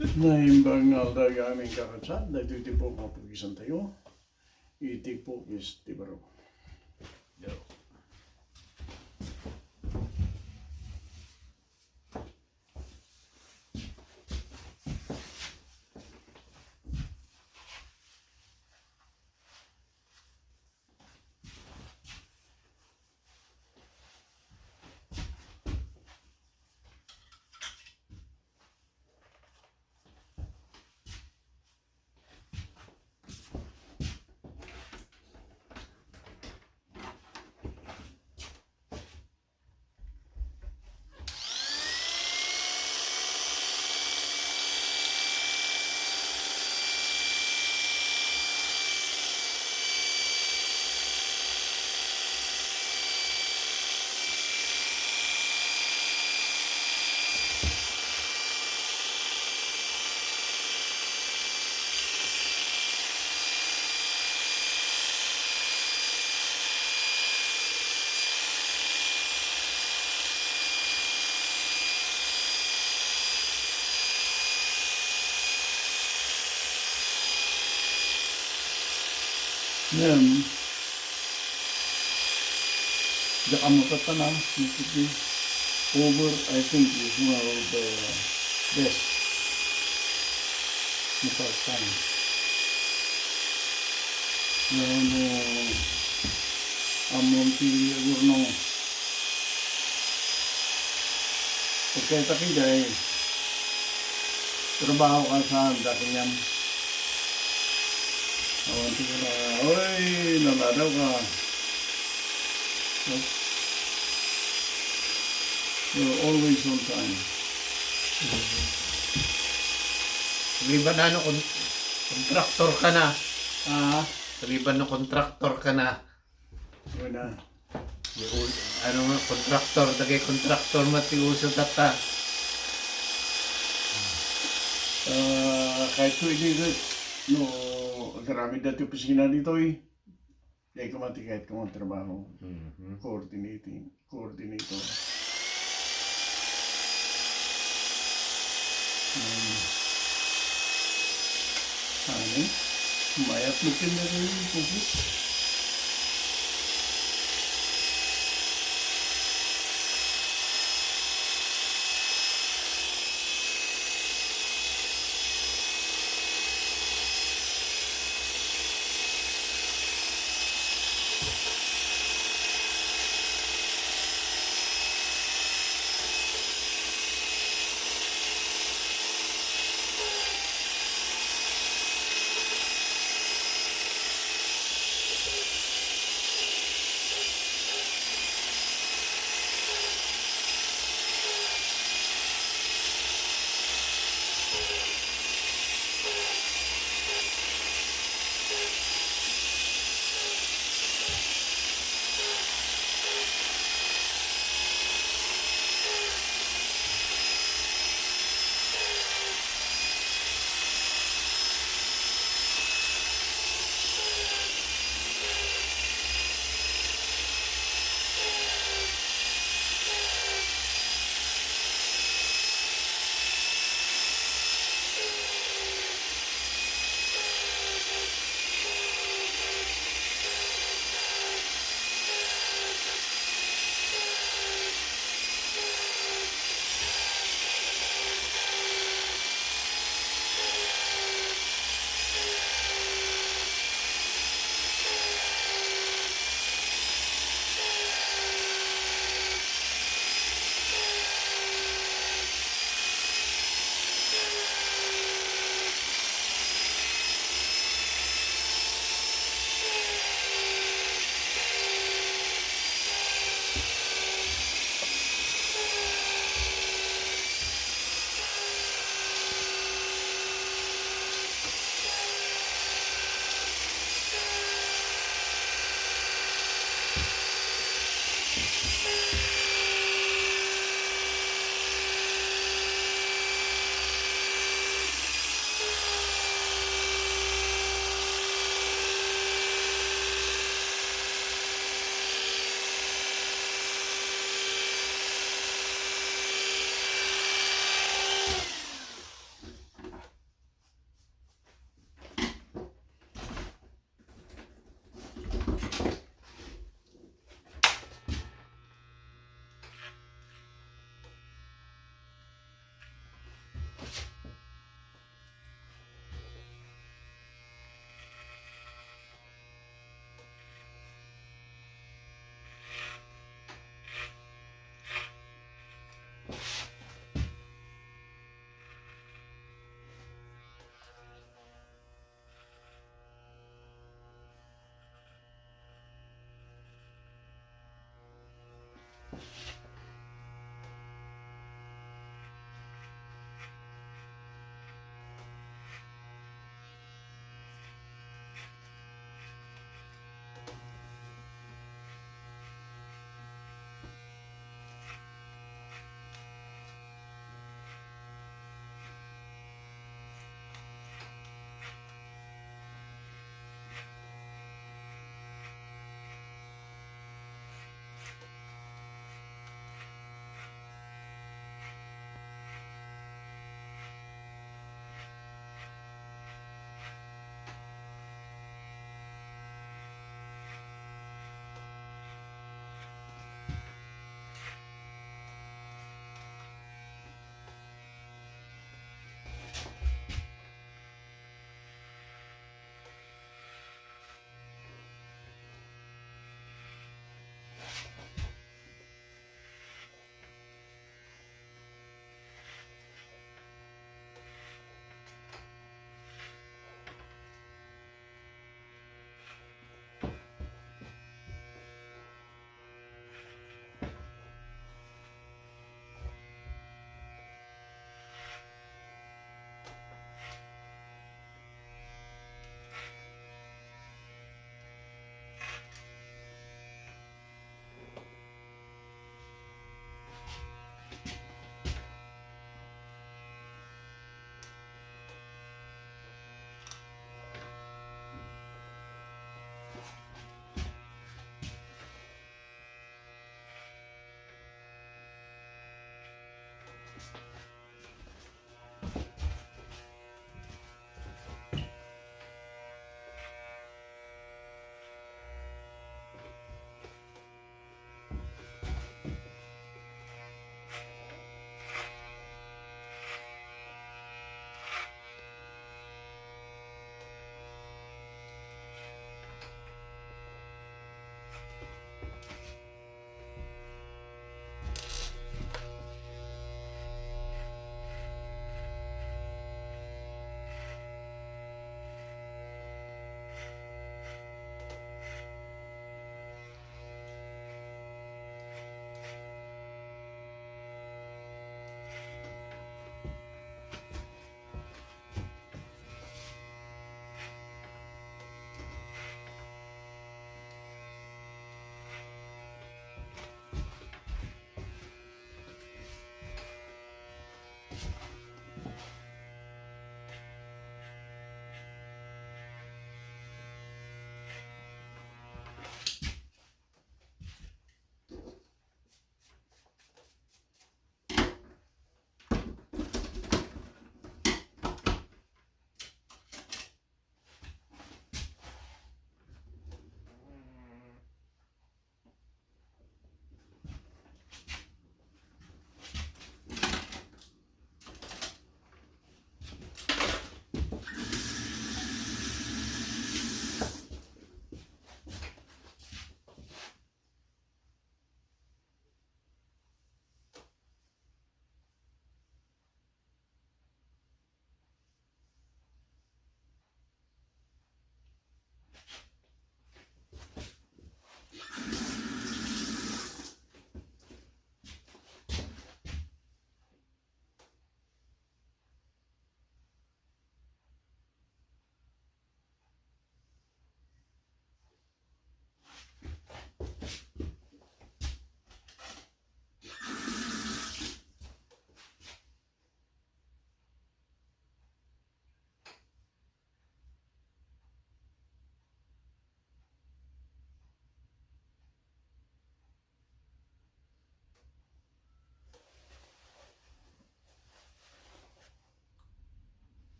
Naimbang aldag aming kakatsan, dahil iti po mga pugisan tayo, iti Pukis ti Baro. Ngayon, diyan mo tatana, over, I think, is one of the best na first time. Ngayon, amonti agurno, okay, tapi dahil trabaho ka sa dating yan. Awanti ko na, oy, naladaw ka. You're always on time. Sabiban na kontraktor ka na. Ah, Sabiban na kontraktor ka na. wala. Ano nga, kontraktor, dagay kontraktor matiuso tata. Kahit ko hindi, no, marami dati opisina dito eh. Dahil ko mati kahit ko ang trabaho. Coordinator. Ano? Mayat lukin na rin yung Pukis.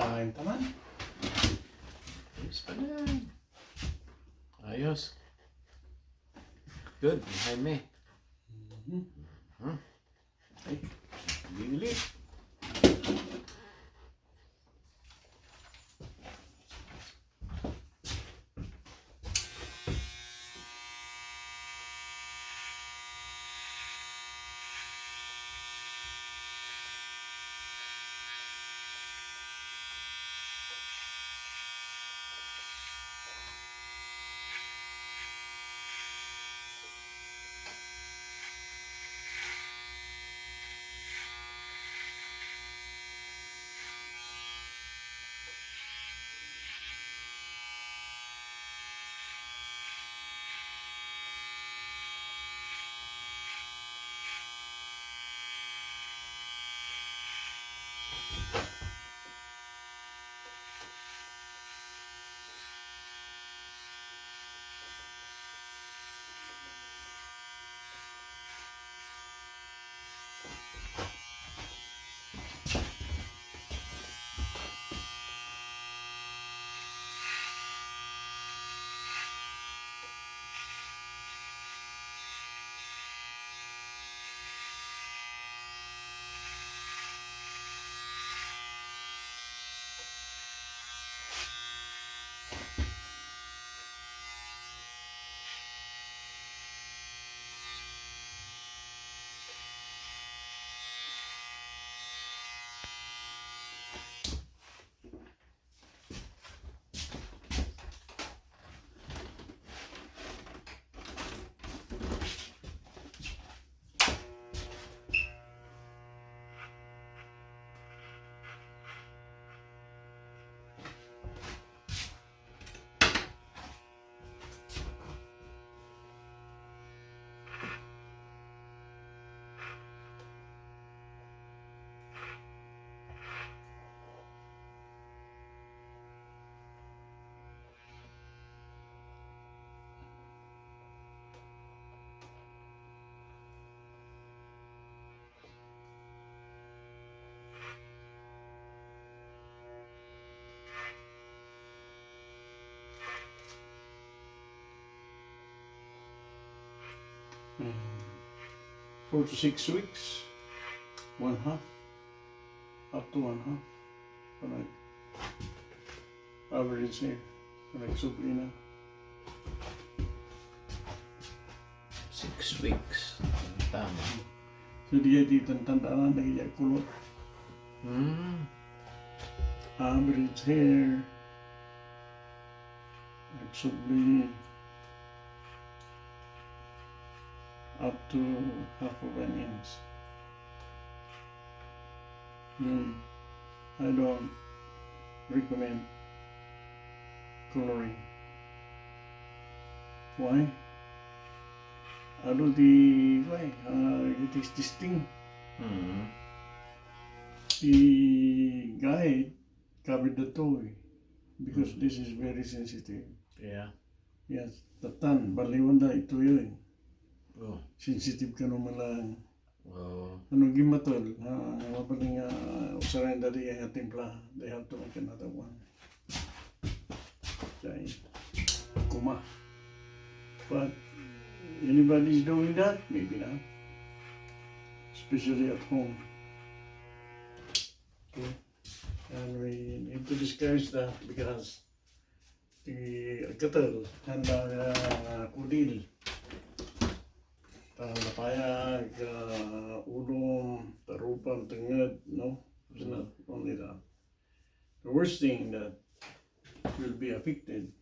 kain taman. Ayos pa na. Ayos. Good, Jaime. Ay, bili. Mm. 4 to 6 weeks. 1/2. Up to 1/2. Correct. Average here. Correct. Sublina. 6 weeks. Tama. So dia ditentang-tentang lagi ya kulot. Average hair. Actually up to half of an inch. I don't recommend coloring. Why? Ano why? It is this thing. The guide covered the toe because this is very sensitive. Yeah. Yes, tatan, baliwan na ito yun. Oh. Sensitive ka naman lang. Oh. Ano gimatol? Mapaling usaran dari ang timpla. They have to make another one. Okay. Kuma. But anybody's doing that? Maybe not. Especially at home. Okay. And we need to discuss that because the katal handa kudil. Napayag, ulong, tarupang, tangad, no? It's not only that. The worst thing that will be affected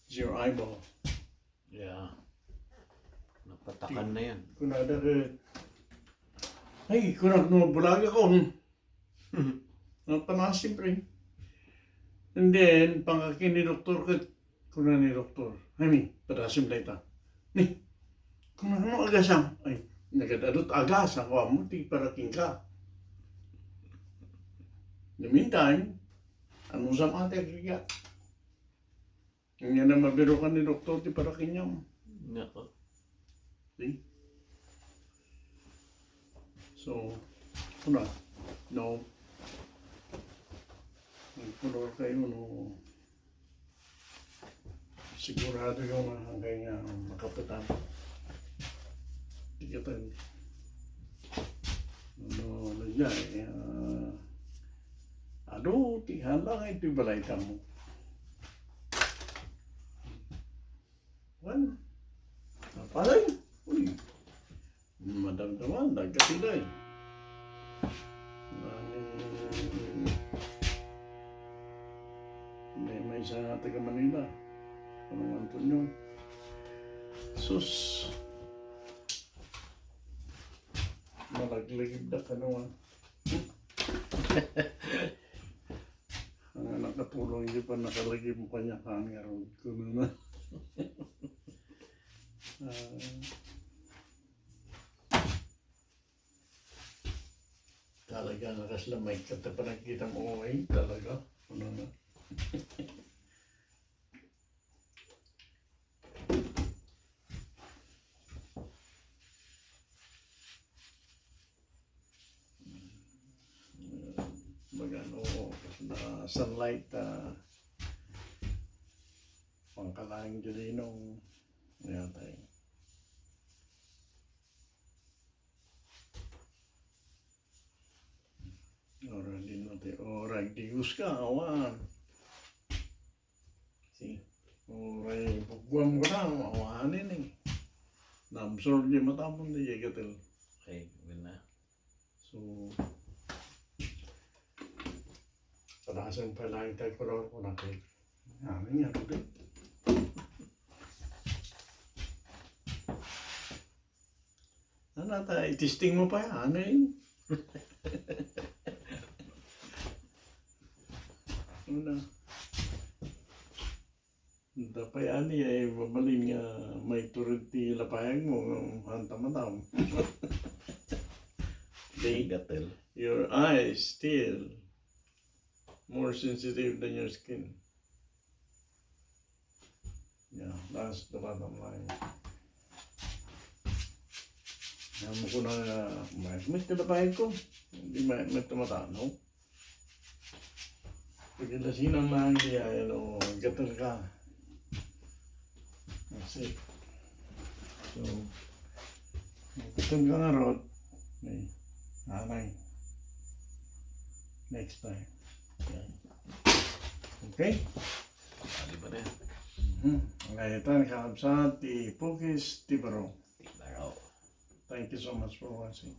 is your eyeball. Yeah. Napatakan na yan. Kung ada ka, ay, kung ako bulag ako, napanas siyempre. And then, pangkakin ni doktor ka, kung na ni doktor, padasim na ita. Kung ano agasam, ay, nagadadot agasam ko mo, di paraking ka. In the meantime, ano sa mga tegriya? Ang yan na mabiro ka ni doktor, di paraking niya. Nako. See? So, no. Puno kayo, no, sigurado yung hanggang makapitan. Tigatan. Ano dyan, tihan lang ito yung balay ka mo. Ano? Napalay? Uy, madamdaman, nagkatilay. May isa taga Manila. Anong Antonio? Sus. Malagligid na ka naman. Ang nakatulong hindi pa nakalagay mo kanya kanya road ko naman. Talaga nakaslamay ka pa nakita mo talaga. Ano na? Magano na sunlight pangkalaing dilinong yata eh. Orang din natin, orang dius ka, awan. Si, orang pagbuang mo na, awanin eh. Na-absorb niya matapon na yung gatil. Okay, na. So, padasan pa lang tayo pero ako natin. Ano yan, din. Ano tayo, testing mo pa yan, ano yun? Una. Dapat yan ay babaling may turiti lapayang mo, hanta-matam. Gatil. Your eyes still more sensitive than your skin. Yeah, that's the bottom line. Namu ko na may tinapayag ko. Hindi may tumatanaw. Pag inasinang lang niya, gatal ka. That's it. So, gatal ka nga rod. Anay. Next time. Okay? Kali ba rin? Ngayon, kalabsat, ti Pukis, ti Baro. Baro. Thank you so much for watching.